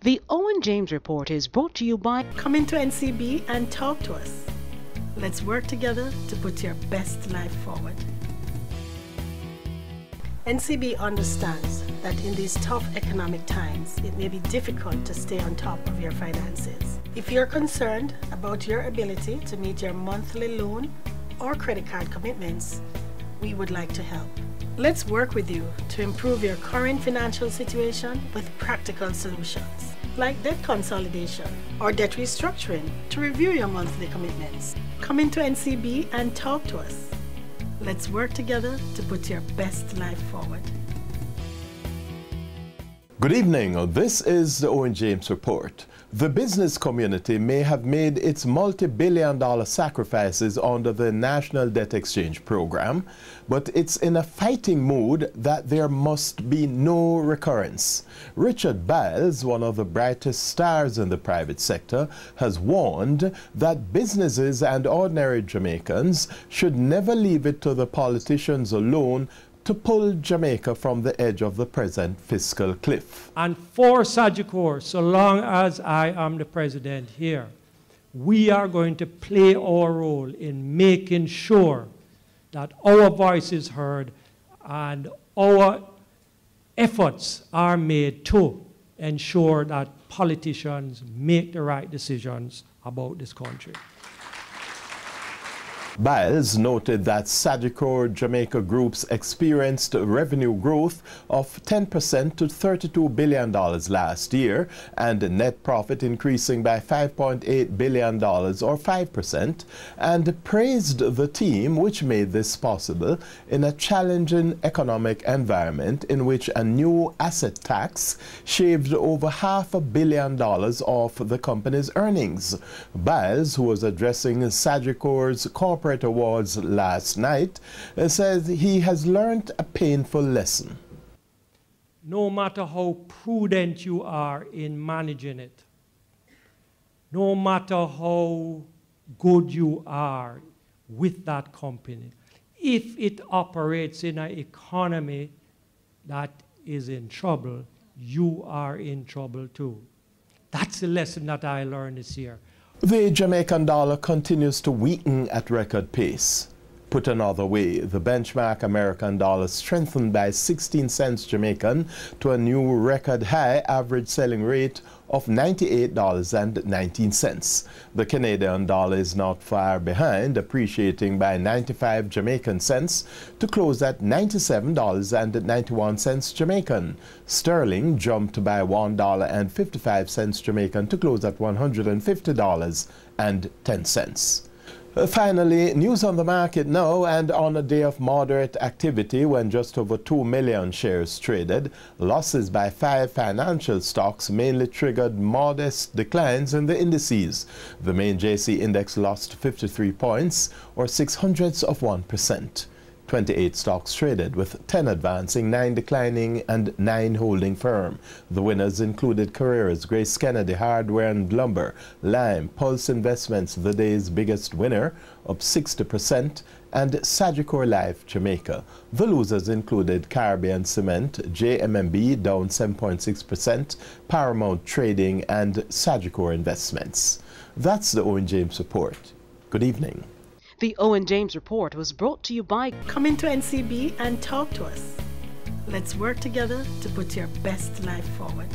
The Owen James Report is brought to you by Come into NCB and talk to us. Let's work together to put your best life forward. NCB understands that in these tough economic times, it may be difficult to stay on top of your finances. If you're concerned about your ability to meet your monthly loan or credit card commitments, we would like to help. Let's work with you to improve your current financial situation with practical solutions, like debt consolidation or debt restructuring to review your monthly commitments. Come into NCB and talk to us. Let's work together to put your best life forward. Good evening. This is the Owen James Report. The business community may have made its multi-billion-dollar sacrifices under the National Debt Exchange Program, but it's in a fighting mood that there must be no recurrence. Richard Biles, one of the brightest stars in the private sector, has warned that businesses and ordinary Jamaicans should never leave it to the politicians alone to pull Jamaica from the edge of the present fiscal cliff. And for Sagicor, so long as I am the president here, we are going to play our role in making sure that our voice is heard and our efforts are made to ensure that politicians make the right decisions about this country. Biles noted that Sagicor Jamaica Group's experienced revenue growth of 10% to $32 billion last year and net profit increasing by $5.8 billion or 5%, and praised the team which made this possible in a challenging economic environment in which a new asset tax shaved over $500 million off the company's earnings. Biles, who was addressing Sagicor's corporate awards last night, says he has learned a painful lesson. No matter how prudent you are in managing it, no matter how good you are with that company, if it operates in an economy that is in trouble, you are in trouble too. That's the lesson that I learned this year. The Jamaican dollar continues to weaken at record pace. Put another way, the benchmark American dollar strengthened by 16 cents Jamaican to a new record high average selling rate of $98.19. The Canadian dollar is not far behind, appreciating by 95 Jamaican cents to close at $97.91 Jamaican. Sterling jumped by $1.55 Jamaican to close at $150.10. Finally, news on the market now, and on a day of moderate activity when just over 2 million shares traded, losses by 5 financial stocks mainly triggered modest declines in the indices. The main JC index lost 53 points, or 0.06%. 28 stocks traded, with 10 advancing, 9 declining, and 9 holding firm. The winners included Carreras, Grace Kennedy, Hardware and Lumber, Lime, Pulse Investments, the day's biggest winner, up 60%, and Sagicor Life Jamaica. The losers included Caribbean Cement, JMMB down 7.6%, Paramount Trading, and Sagicor Investments. That's the Owen James Report. Good evening. The Owen James Report was brought to you by Come into NCB and talk to us. Let's work together to put your best life forward.